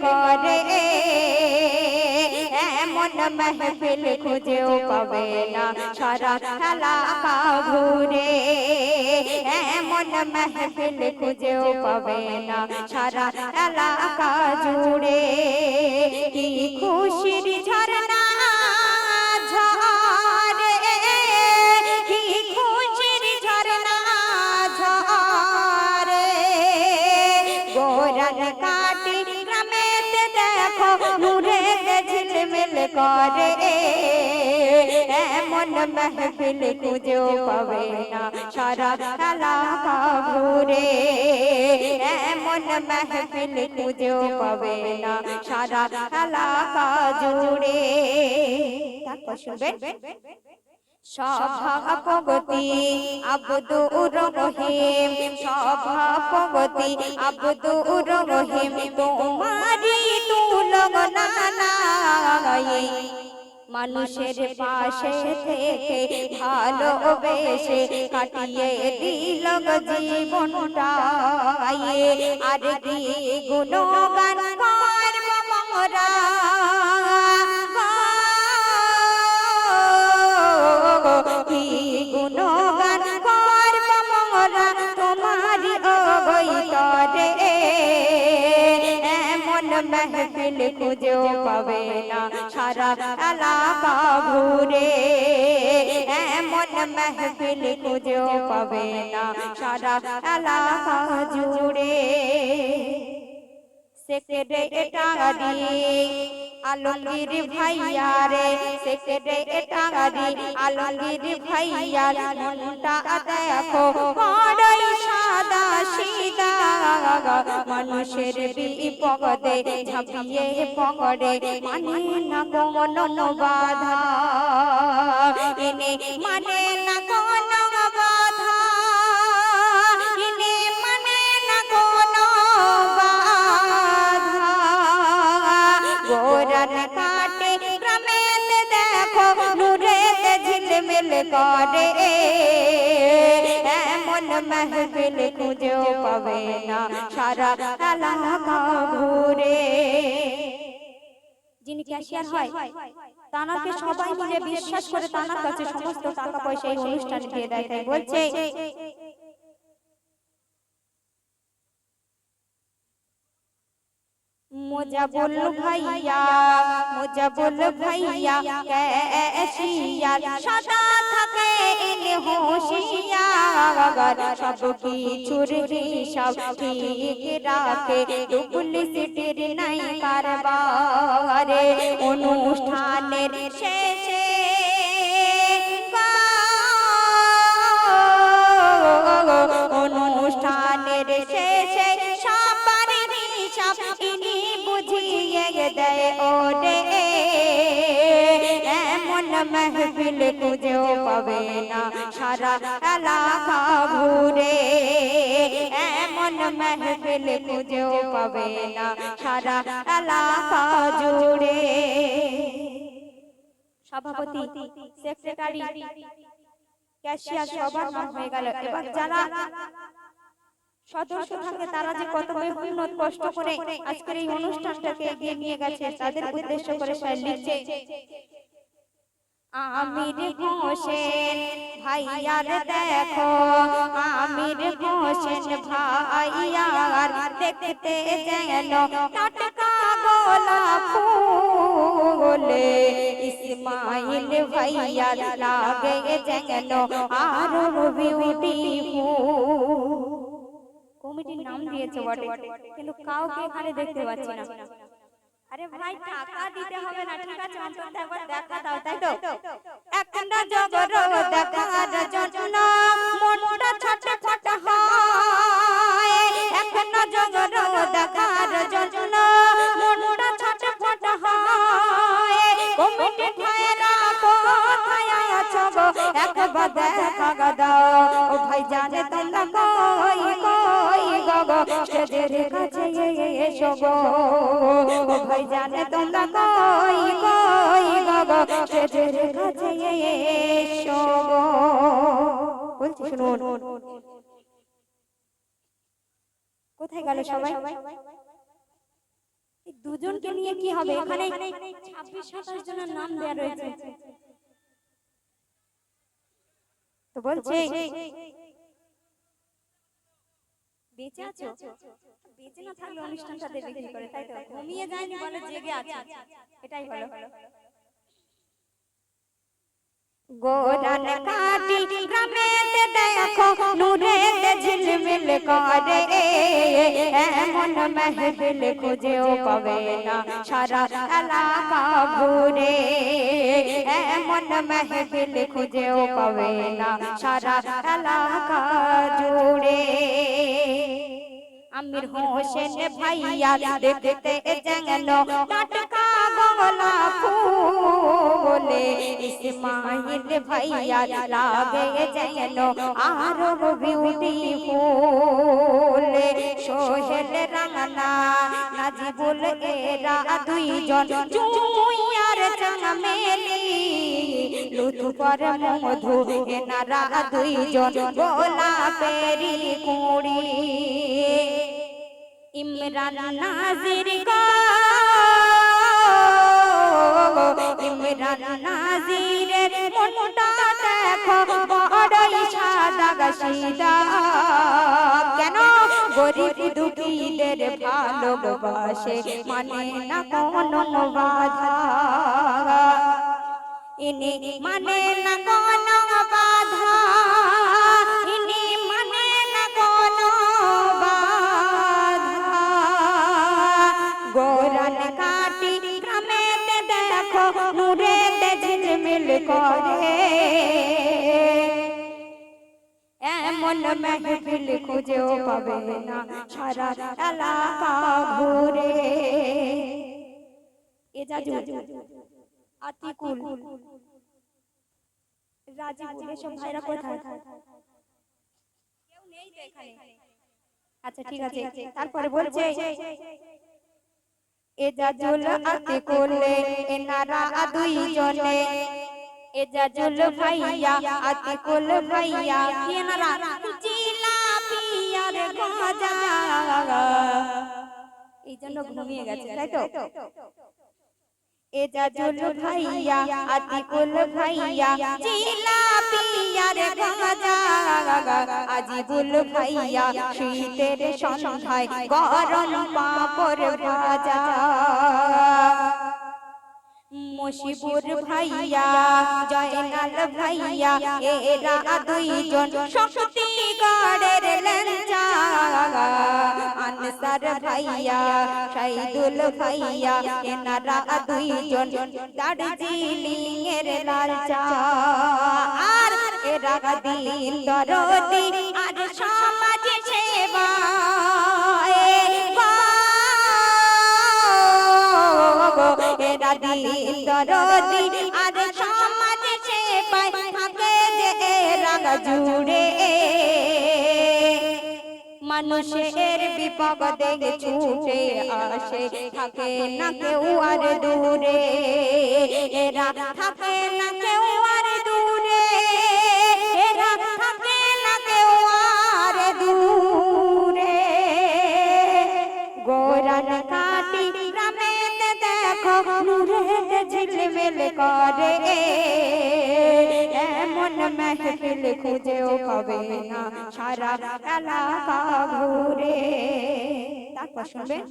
করে এমন মেহফিল খুঁজেও পাবে না সারা এলাকা ঘুরে এমন মেহফিল খুঁজেও পাবে না সারা এলাকা জুড়ে কি খুশির ঝরনা ঝরে কি খুশির ঝরনা ঝরে গোরার কাটি গ্রামেতে দেখো নূরে ঝিলমিল করে এমন মেহফিল খুঁজেও পাবে না সারা এলাকা ঘুরে এমন মেহফিল খুঁজেও পাবে না সারা এলাকা জুড়ে তারপর শুনবেন সভাপতি আব্দুর রহিম সভাপতি আব্দুর রহিম তোমারি তুলনা নাই মানুষের পাশে থেকে ভালোবেসে কাটিয়ে দিল জীবনটা আর কি গুণগান করব মোরা কি গুণগান করব মোরা তোমারি অবৈতরে এমন মেহফিল খুঁজেও পাবে না সারা এলাকা ঘুরে এমন মেহফিল খুঁজেও পাবে না সারা এলাকা জুড়ে সেক্রেটারি আলমগীর ভাইয়া রে সেক্রেটারি আলমগীর ভাইয়া মনটা দেখো বড়ই সাদা সিধা মানুষের বিপদে ঝাঁপিয়ে পড়ে মানে না কোনো বাধা এনে মানে না কোনো বাধা এনে মানে না কোনো বাধা গোরান কাটে গ্রামেতে দেখো নূরেতে ঝিলমিল করে এমন মেহফিল খুঁজেও পাবে না সারা এলাকা ঘুরে যিনি ক্যাশিয়ার হয় তানাকে সবাই মিলে বিশ্বাস করে তানার কাছে সমস্ত টাকা পয়সা এই অনুষ্ঠানে দিয়ে দেয় তাই বলছে মুজাবুল ভাইয়া ক্যাশিয়ার সদা থাকে ইনি হুঁশিয়ার সব কিছুর হিসাব ঠিক রাখে ডুপ্লিসিটির নাই কারবারে অনুষ্ঠানের শেষে অনুষ্ঠানের শেষে সবার হিসাব ইনি বুঝিয়ে দেয় ওরে এমন মেহফিল খুঁজেও পাবে না সারা এলাকা ঘুরে এমন মেহফিল খুঁজেও পাবে না সারা এলাকা জুড়ে সভাপতি সেক্রেটারি ক্যাশিয়ার সবার নাম হয়ে গেল এবার যারা সদস্য থাকে তারা যে কত মেহনত কষ্ট করে আজকের এই অনুষ্ঠানটাকে এগিয়ে নিয়ে গেছে তাদের উদ্দেশ্য করে সে লিখছে আমির হোসেন ভাইয়ার দেখো আমির হোসেন ভাইয়ার দেখতে যেন টাটকা গোলাপ ফুল ইসমাইল ভাইয়ার লাগে যেন আরো বিউটিফুল কমিটির নাম দিয়েছে বটে কিন্তু কাউকে এখানে দেখতে পাচ্ছি না আরে ভাই টাকা দিতে হবে না ঠিক আছে অন্তত একবার দেখা দাও তাই তো একটা জগর দেখার জন্য মনটা ছটফট হয় একটা জগর দেখার জন্য মনটা ছটফট হয় কমিটি ভাইরা কোথায় আছো গো একবার দেখা দাও ও ভাই জানে তোমরা কই কই গো সেদের কাছে এসো গো ও ভাই জানে তোমরা কই কই গো সেদের কাছে এসো গো বলছি শুনুন কোথায় গেল সবাই এই দুজনকে নিয়ে কি হবে? এখানে 26-27 জনের নাম দেয়া রয়েছে। তো বলছে বেঁচে আছো? বেঁচে না থাকলে অনুষ্ঠানটা দেবে কি করে, তাই তো? ঘুমিয়ে যায়নি বলে জেগে আছে, এটাই হলো। গোরান কাটি গ্রামেতে দেখো নূরেতে ঝিলমিল করে, এমন মেহফিল খুঁজেও পাবে না সারা এলাকা ঘুরে, এমন মেহফিল খুঁজেও পাবে না সারা এলাকা জুড়ে। আমির হোসেন ভাইয়া দেখতে যেন টাটকা গলা ফুলে, ইসমাইল ভাইয়া লাগে যেন আরো বিউটিফুল। সোহেল রানা নাজিবুল এরা দুইজন জুইয়ার চামেলি, লুৎফর মধু এনারা দুইজন গোলাপেরি কুড়ি। ইমরান নাজির গো, ইমরান নাজিরের মনটা দেখো বড়ই সাদা সিধা, কেন গরিব দুঃখীদের ভালোবাসে মানে না কোনো বাধা, ইনি মানে না কোনো বাধা, ইনি মানে না কোনো বাধা। গোরান কাটি গ্রামেতে দেখো নূরেতে ঝিলমিল করে, এমন মেহফিল খুঁজেও পাবে না সারা এলাকা ঘুরে। এজাজু, আতিকুল, রাজিবুল এসব ভাইরা কোথায়? কেউ নেই তো এখানে। আচ্ছা ঠিক আছে, তারপরে বলছে এজাজুল আতিকুল এনারা দুইজনে, এজাজুল ভাইয়া আতিকুল ভাইয়া এনারা জিলাপিয়ার গজা, এই জন্য ঘুমিয়ে গেছে তাই তো? এজাজুল ভাইয়া আতিকুল ভাইয়া জিলাপিয়ার গজা, আজিবুল ভাইয়া শীতের সন্ধ্যায় গরম পাঁপড় ভাজা, মুশিবুর ভাইয়া জয়নাল ভাইয়া এরা দুইজন শক্তিগড়ের লেঞ্চা, আনসার ভাইয়া শাহিদুল ভাইয়া এনারা দুইজন দার্জিলিং এর লালচা, আর এরা দিন দরদি আর সমাজ সেবা, এরা দিন দরদি আর সমাজ সেবায় থাকে যে এরা জুড়ে, মানুষের বিপদে ছুটে আসে থাকে না কেউ আর দূরে, এরা থাকে না কেউ আর দূরে, এরা থাকে না কেউ আর দূরে। গোরান কাটি গ্রামেতে দেখো নূরেতে ঝিলমিল করে, এমন মেহফিল খুঁজেও পাবে না সারা এলাকা ঘুরে। তারপর শুনবেন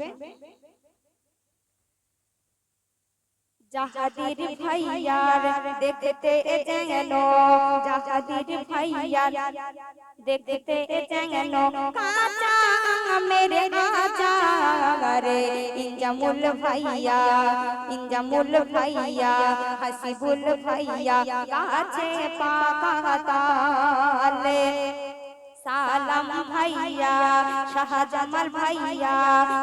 জাহাদির ভাইয়ার দেখতে যেন, জাহাদির ভাইয়ার দেখতে যেন কাঁচা আমের আচারে, ইনজামুল ভাইয়া, ইনজামুল ভাইয়া হাসিবুল ভাইয়া গাছে পাকা তালে, সালাম ভাইয়া শাহজামাল ভাইয়া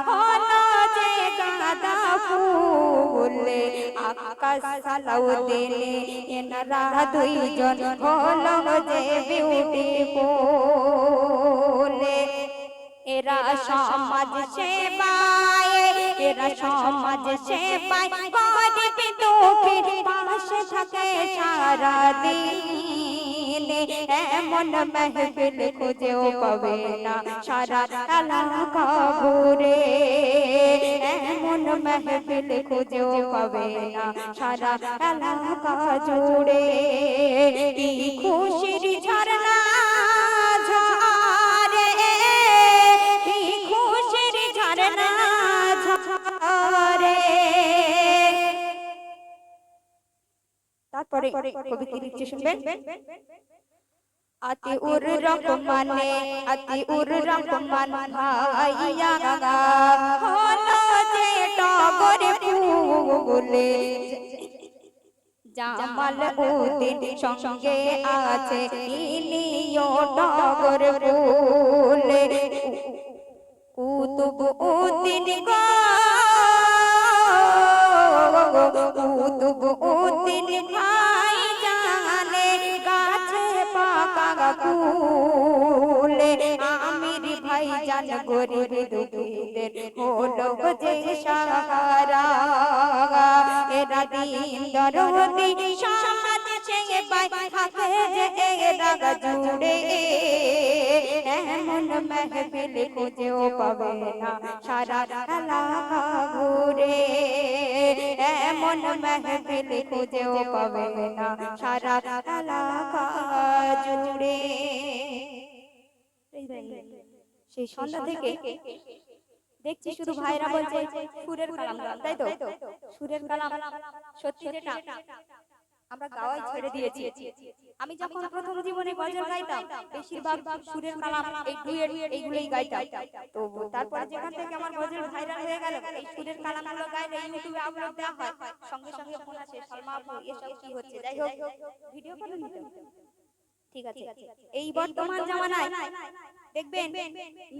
হলো যে গাঁদা ফুল, আকাশ সালাউদ্দিন এনারা দুইজন হলো যে বিউটিফুল, এরা সমাজ সেবায়, এরা সমাজ সেবায় গরিব দুঃখীর পাশে থাকে সারাদিন, দিনে এমন মেহফিল খুঁজেও পাবে না সারা এলাকা ঘুরে এমন মেহফিল খুঁজেও পাবে না সারা এলাকা জুড়ে কি খুশির ঝরনা ঝরে কি খুশির ঝরনা ঝরে। তারপরে কবি কি লিখছে শুনবেন। আতিউর রহমানে আতিউর রহমান ভাইয়া হলো যে টগর ফুলে জামাল উদ্দিন সঙ্গে আছে ইনিও টগর ফুলে কুতুব উদ্দিন গো কুতুব উদ্দিন ভাই জানে গাছে পাকা কুলে আমির ভাই জান গরিব দুঃখীদের হলো যে সাহারা এরা দিন দরদি সমাজ ছেয়ে পায় থাকে যে এরা জুড়ে এমন মেহফিল খুঁজেও পাবে না সারা এলাকা ঘুরে এমন মেহফিল খুঁজেও পাবে না সারা এলাকা জুড়ে। সেই সন্ধ্যা থেকে দেখছি শুধু ভাইরা বলছে সুরের কালাম গান, তাই তো? সুরের কালাম সত্যি যেটা আমরা গাওয়াই ছেড়ে দিয়েছি। আমি যখন প্রথম জীবনে গজল গাইতাম বেশিরভাগ সুরের কালাম এই ডুয়েট এইগুলোই গাইতাম। তো তারপরে যেখান থেকে আমার গজল ভাইরাল হয়ে গেল এই সুরের কালামগুলো গাইলে ইউটিউবে আপলোড দেওয়া হয়, সঙ্গে সঙ্গে ফোন আসে সালমা আপু এসব কি হচ্ছে। যাই হোক ভিডিও করে নিতে ঠিক আছে। এই বর্তমান জামানায় দেখবেন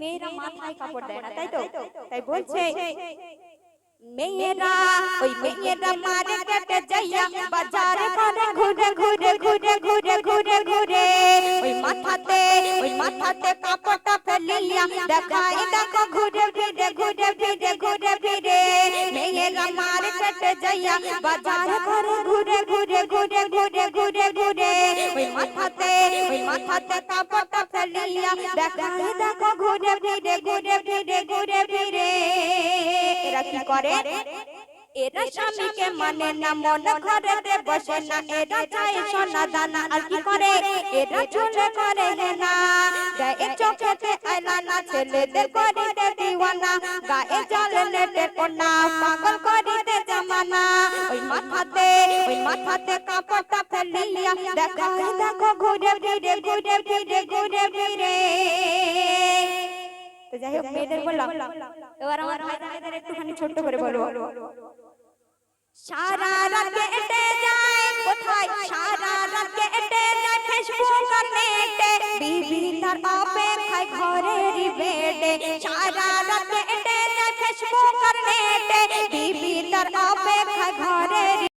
মেয়েরা মাথায় কাপড় দেয় না, তাই তো? তাই বলছে মেয়েরা ওই মেয়েরা মার্কেটে যাইয়া বাজার করে ঘুরে ঘুরে ঘুরে ঘুরে ঘুরে ঘুরে ওই মাথাতে কাপড়টা ফেলিয়া দেখাই দেখো ঘুরে ফিরে ঘুরে ফিরে ঘুরে ফিরে মেয়েরা মার্কেটে যাইয়া বাজার করে ঘুরে ঘুরে ঘুরে ঘুরে ঘুরে ঘুরে ওই মাথাতে কাপড়টা ফেলিয়া দেখাই দেখো ঘুরে ফিরে ঘুরে ফিরে ঘুরে ফিরে। এরা কি করে? এরা স্বামীকে মানে না মন ঘরেতে বসে না এরা চায় সোনা দানা আর কি করে এরা চলে করে না গায়ে চোখেতে আয়না ছেলেদের করিতে দিওয়ানা গায়ে জলে নেটে কোনা পাগল করিতে জামানা ওই মাথাতে কাপড়টা ফেলিয়া দেখাই দেখো ঘুরে ফিরে ঘুরে ফিরে ঘুরে ফিরে। তো যাই হোক মেয়েদের বললাম, এবার আমার ভাইদের একটুখানি ছোট্ট করে বলবো। সারা রাত কেটে যায় কোথায় সারা রাত কেটে যায় ফেসবুক আর নেটে বিবি তার অপেক্ষায় ঘরের বেডে সারা রাত কেটে যায় ফেসবুক আর নেটে বিবি তার অপেক্ষায় ঘরের